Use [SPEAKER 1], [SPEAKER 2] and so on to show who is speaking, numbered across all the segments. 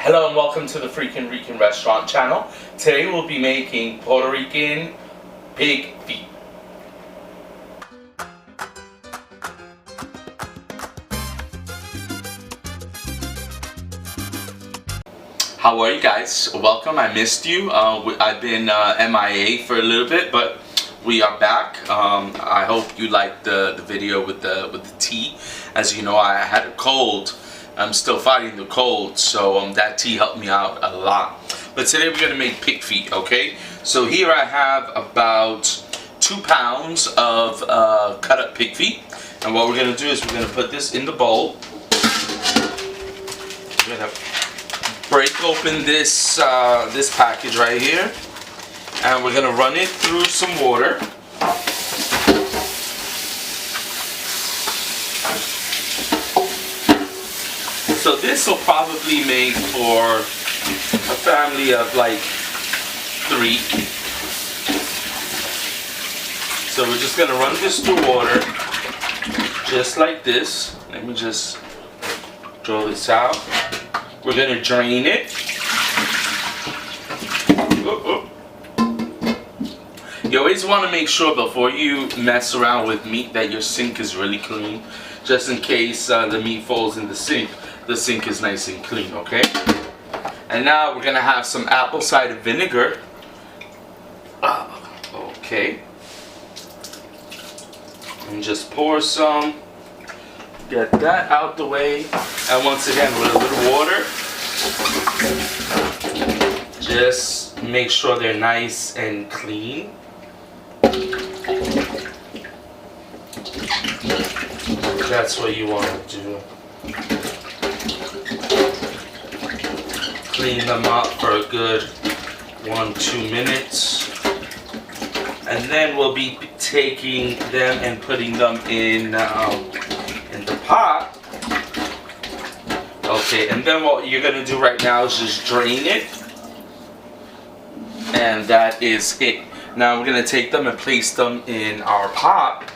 [SPEAKER 1] Hello and welcome to the Freakin' Rican Restaurant channel. Today we'll be making Puerto Rican pig feet. How are you guys? Welcome. I missed you. I've been MIA for a little bit, but we are back. I hope you liked the video with the tea. As you know, I had a cold. I'm still fighting the cold, so that tea helped me out a lot. But today we're gonna make pig feet, okay? So here I have about 2 pounds of cut up pig feet, and what we're gonna do is we're gonna put this in the bowl. We're gonna break open this this package right here, and we're gonna run it through some water. So this will probably make for a family of like 3. So we're just gonna run this through water, just like this. Let me just draw this out. We're gonna drain it. You always want to make sure before you mess around with meat that your sink is really clean, just in case the meat falls in the sink. The sink is nice and clean, okay? And now we're gonna have some apple cider vinegar. Okay. And just pour some. Get that out the way. And once again, with a little water, just make sure they're nice and clean. That's what you want to do. Clean them up for a good 1-2 minutes, and then we'll be taking them and putting them in the pot. Okay, and then what you're gonna do right now is just drain it, and that is it. Now we're gonna take them and place them in our pot,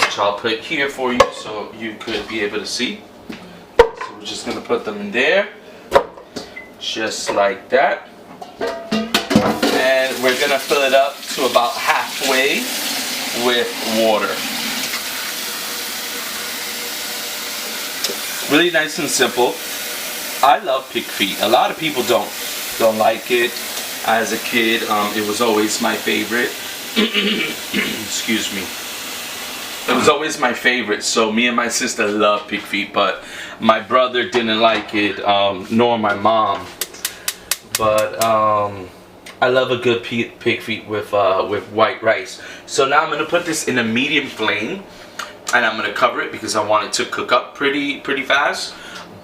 [SPEAKER 1] which I'll put here for you so you could be able to see. So we're just gonna put them in there. Just like that, and we're gonna fill it up to about halfway with water. Really nice and simple. I love pig feet. A lot of people don't like it. As a kid, it was always my favorite. Excuse me. It was always my favorite. So me and my sister love pig feet, but my brother didn't like it, nor my mom. But I love a good pig feet with white rice. So now I'm gonna put this in a medium flame, and I'm gonna cover it because I want it to cook up pretty fast.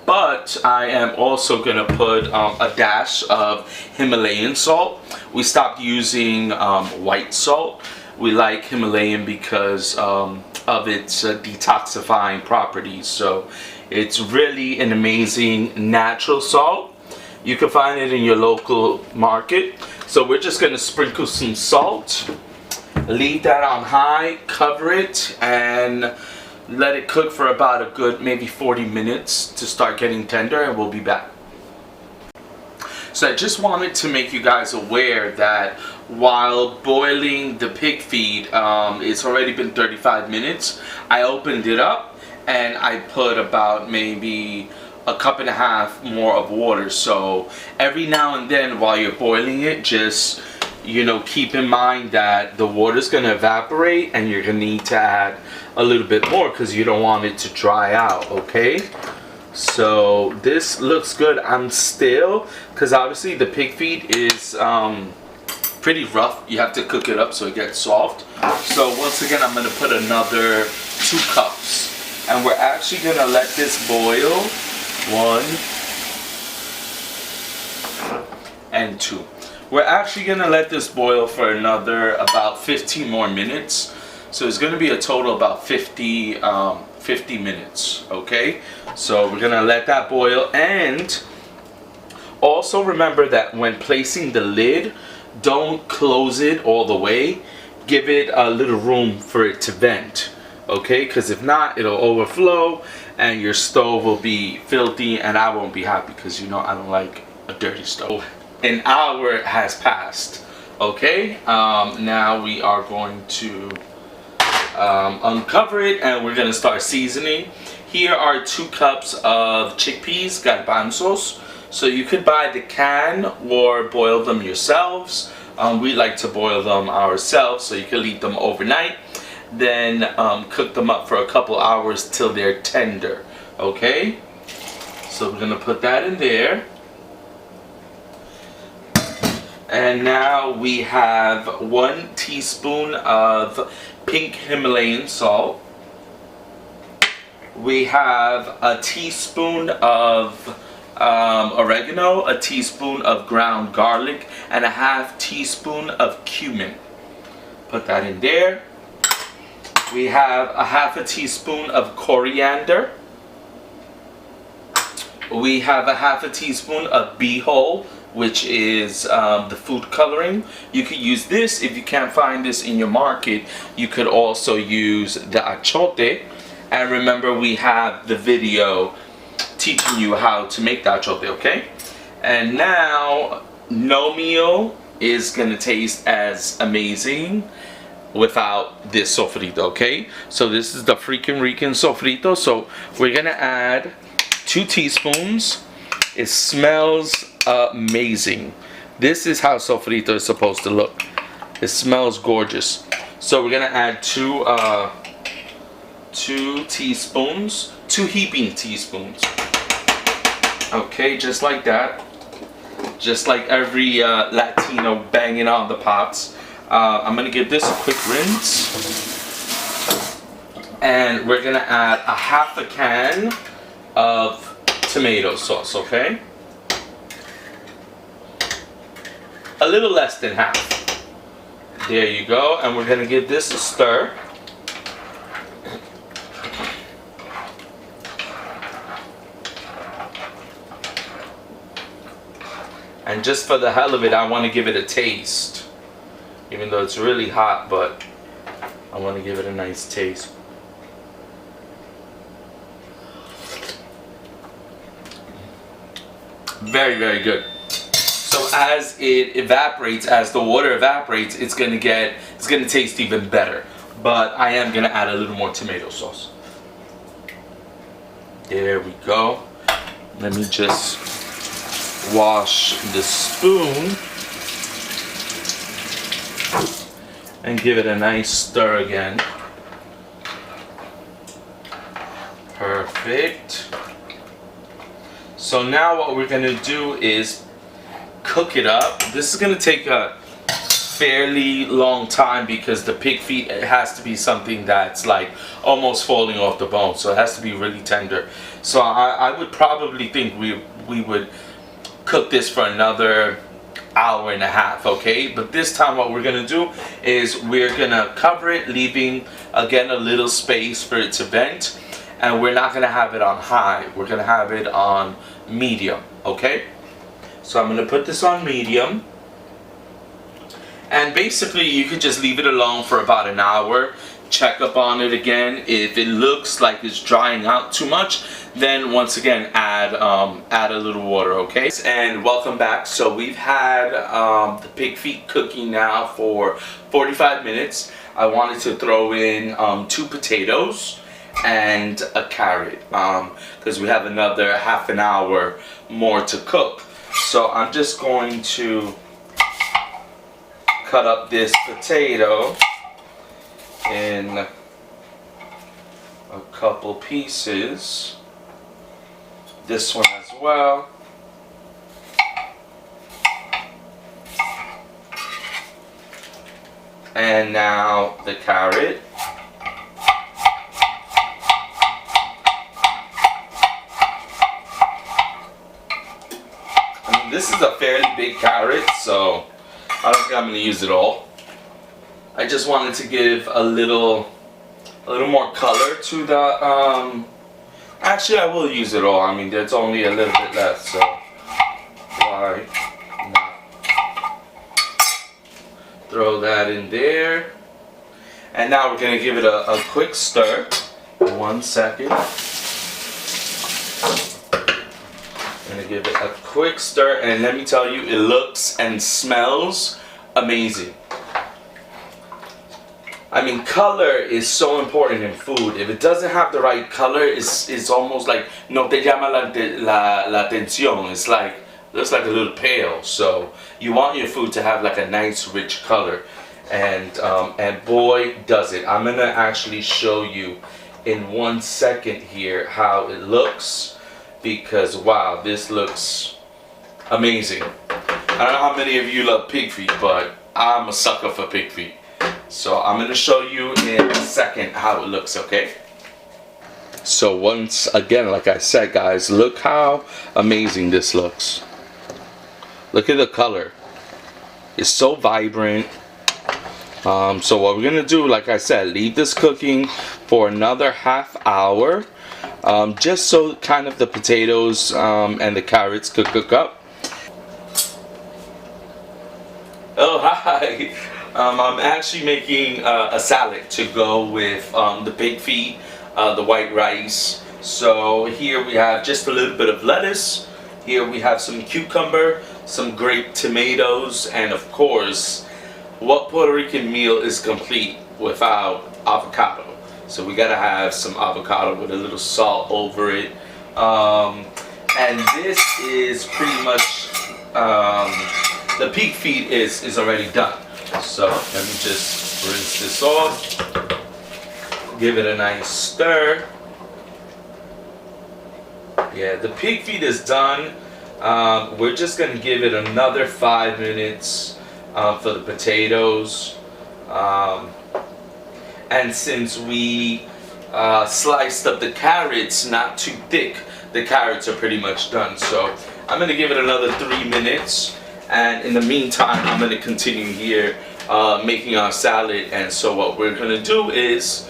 [SPEAKER 1] But I am also gonna put a dash of Himalayan salt. We stopped using white salt. We like Himalayan because of its detoxifying properties. So it's really an amazing natural salt. You can find it in your local market. So we're just going to sprinkle some salt, leave that on high, cover it, and let it cook for about a good maybe 40 minutes to start getting tender, and we'll be back. So I just wanted to make you guys aware that while boiling the pig feet, it's already been 35 minutes. I opened it up and I put about maybe a cup and a half more of water. So every now and then while you're boiling it, just keep in mind that the water is going to evaporate and you're going to need to add a little bit more because you don't want it to dry out, okay? So this looks good. I'm still, because obviously the pig feet is pretty rough. You have to cook it up so it gets soft. So once again, I'm going to put another 2 cups, and we're actually going to let this boil. 1 and 2. We're actually going to let this boil for another about 15 more minutes. So it's going to be a total about 50 minutes, okay? So we're going to let that boil, and also remember that when placing the lid, don't close it all the way. Give it a little room for it to vent, okay? Because if not, it'll overflow and your stove will be filthy, and I won't be happy because I don't like a dirty stove. An hour has passed. Okay, now we are going to uncover it and we're going to start seasoning. Here are 2 cups of chickpeas, garbanzos. So you could buy the can or boil them yourselves. We like to boil them ourselves, so you can leave them overnight. Then cook them up for a couple hours till they're tender. Okay, so we're going to put that in there. And now we have 1 teaspoon of pink Himalayan salt. We have a teaspoon of oregano, a teaspoon of ground garlic, and a half teaspoon of cumin. Put that in there. We have a half a teaspoon of coriander. We have a half a teaspoon of bee-hole, which is the food coloring. You could use this. If you can't find this in your market, you could also use the achote. And remember, we have the video teaching you how to make the achote, okay? And now, no meal is gonna taste as amazing without this sofrito, okay? So this is the freaking Rican sofrito. So we're gonna add 2 teaspoons. It smells amazing. This is how sofrito is supposed to look. It smells gorgeous. So we're gonna add 2 teaspoons, 2 heaping teaspoons. Okay, just like that. Just like every Latino banging on the pots. I'm gonna give this a quick rinse. And we're gonna add a half a can of tomato sauce, okay? A little less than half. There you go. And we're gonna give this a stir. And just for the hell of it, I want to give it a taste. Even though it's really hot, but I want to give it a nice taste. Very, very good. So as it evaporates, as the water evaporates, it's gonna taste even better. But I am gonna add a little more tomato sauce. There we go. Let me just wash the spoon and give it a nice stir again. Perfect. So now what we're gonna do is cook it up. This is gonna take a fairly long time because the pig feet, it has to be something that's like almost falling off the bone, so it has to be really tender. So I would probably think we would cook this for another hour and a half, okay? But this time what we're gonna do is we're gonna cover it, leaving again a little space for it to vent, and we're not gonna have it on high, we're gonna have it on medium, okay? So I'm gonna put this on medium, and basically you could just leave it alone for about an hour. Check up on it again. If it looks like it's drying out too much, then once again add a little water, okay? And welcome back. So we've had the pig feet cooking now for 45 minutes. I wanted to throw in 2 potatoes and a carrot because we have another half an hour more to cook. So I'm just going to cut up this potato in a couple pieces. This one as well. And now the carrot. I mean, this is a fairly big carrot, so I don't think I'm going to use it all. I just wanted to give a little more color to the, actually I will use it all. I mean, there's only a little bit left, so why not throw that in there. And now we're going to give it a quick stir. 1 second. I'm going to give it a quick stir, and let me tell you, it looks and smells amazing. I mean, color is so important in food. If it doesn't have the right color, it's almost like no te llama la atención. It's like, looks like a little pale. So you want your food to have like a nice rich color, and boy does it. I'm gonna actually show you in 1 second here how it looks, because wow, this looks amazing. I don't know how many of you love pig feet, but I'm a sucker for pig feet. So I'm gonna show you in a second how it looks, okay? So once again, like I said, guys, look how amazing this looks. Look at the color. It's so vibrant. So what we're gonna do, like I said, leave this cooking for another half hour, just so kind of the potatoes and the carrots could cook up. Oh, hi. I'm actually making a salad to go with the pig feet, the white rice. So here we have just a little bit of lettuce. Here we have some cucumber, some grape tomatoes, and of course, what Puerto Rican meal is complete without avocado? So we gotta have some avocado with a little salt over it. And this is pretty much, the pig feet is already done. So let me just rinse this off, give it a nice stir. Yeah, the pig feet is done. We're just gonna give it another 5 minutes for the potatoes. And since we sliced up the carrots not too thick, the carrots are pretty much done. So I'm gonna give it another 3 minutes. And in the meantime, I'm going to continue here making our salad. And so what we're going to do is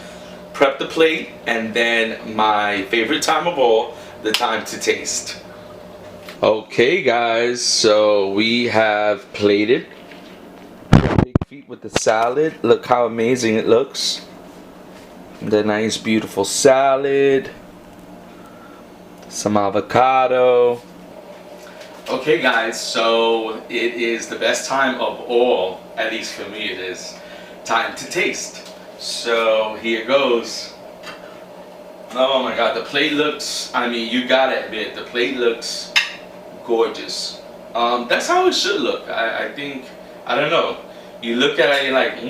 [SPEAKER 1] prep the plate, and then my favorite time of all, the time to taste. Okay guys, so we have plated pig feet with the salad. Look how amazing it looks. The nice beautiful salad. Some avocado. Okay guys, so it is the best time of all, at least for me it is, time to taste. So here goes. Oh my god, the plate looks, I mean, you gotta admit, the plate looks gorgeous. That's how it should look. I think, I don't know, you look at it, you're like,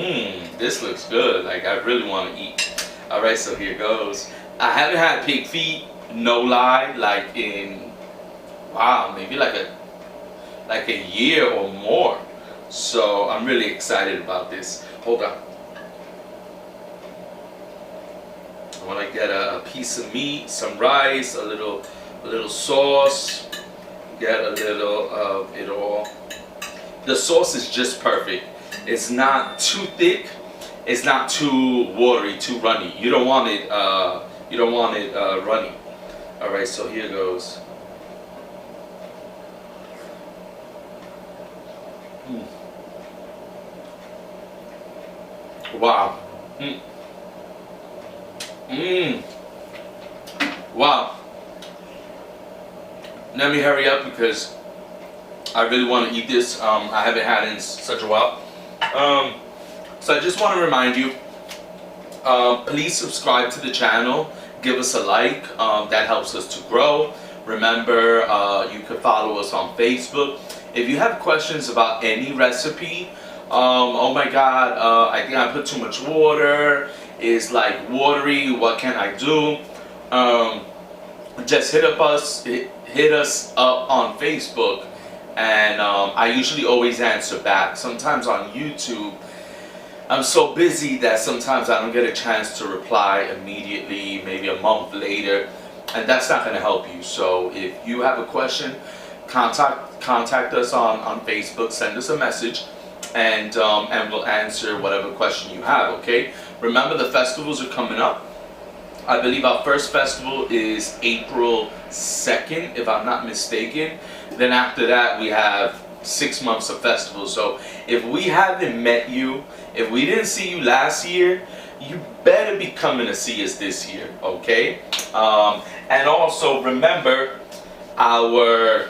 [SPEAKER 1] this looks good, like I really want to eat. Alright, so here goes. I haven't had pig feet, no lie, like in, wow, maybe like a year or more. So I'm really excited about this. Hold on. I want to get a piece of meat, some rice, a little sauce. Get a little of it all. The sauce is just perfect. It's not too thick. It's not too watery, too runny. You don't want it. Runny. All right. So here goes. Wow. Wow. Let me hurry up because I really want to eat this. I haven't had it in such a while. So I just want to remind you, please subscribe to the channel. Give us a like. That helps us to grow. Remember, you can follow us on Facebook. If you have questions about any recipe, oh my god, I think I put too much water, it's like watery, what can I do? Just hit us up on Facebook, and I usually always answer back. Sometimes on YouTube, I'm so busy that sometimes I don't get a chance to reply immediately, maybe a month later, and that's not going to help you. So if you have a question, contact us on Facebook, send us a message, and we'll answer whatever question you have, okay? Remember, the festivals are coming up. I believe our first festival is April 2nd, if I'm not mistaken. Then after that, we have 6 months of festivals. So if we haven't met you, if we didn't see you last year, you better be coming to see us this year, okay? And also remember, our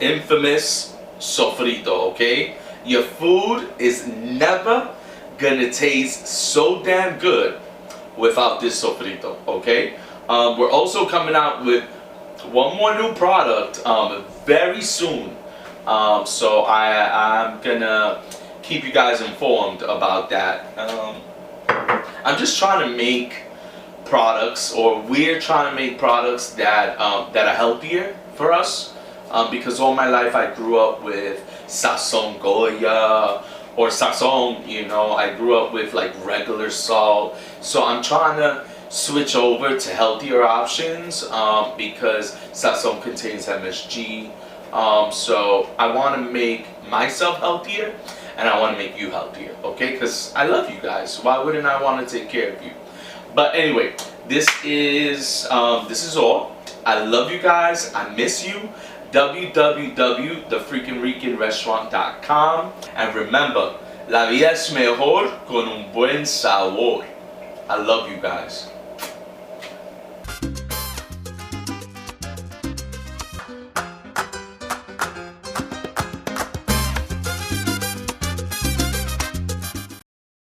[SPEAKER 1] infamous sofrito, okay? Your food is never gonna taste so damn good without this sofrito, okay? We're also coming out with one more new product very soon. So I'm gonna keep you guys informed about that. I'm just trying to make products, or we're trying to make products that that are healthier for us. Because all my life I grew up with sazon Goya or sazon, you know, I grew up with like regular salt. So I'm trying to switch over to healthier options because sazon contains MSG. So I want to make myself healthier, and I want to make you healthier, okay? Because I love you guys. Why wouldn't I want to take care of you? But anyway, this is all. I love you guys. I miss you. www.thefreakingrestaurant.com. And remember, la vida es mejor con un buen sabor. I love you guys.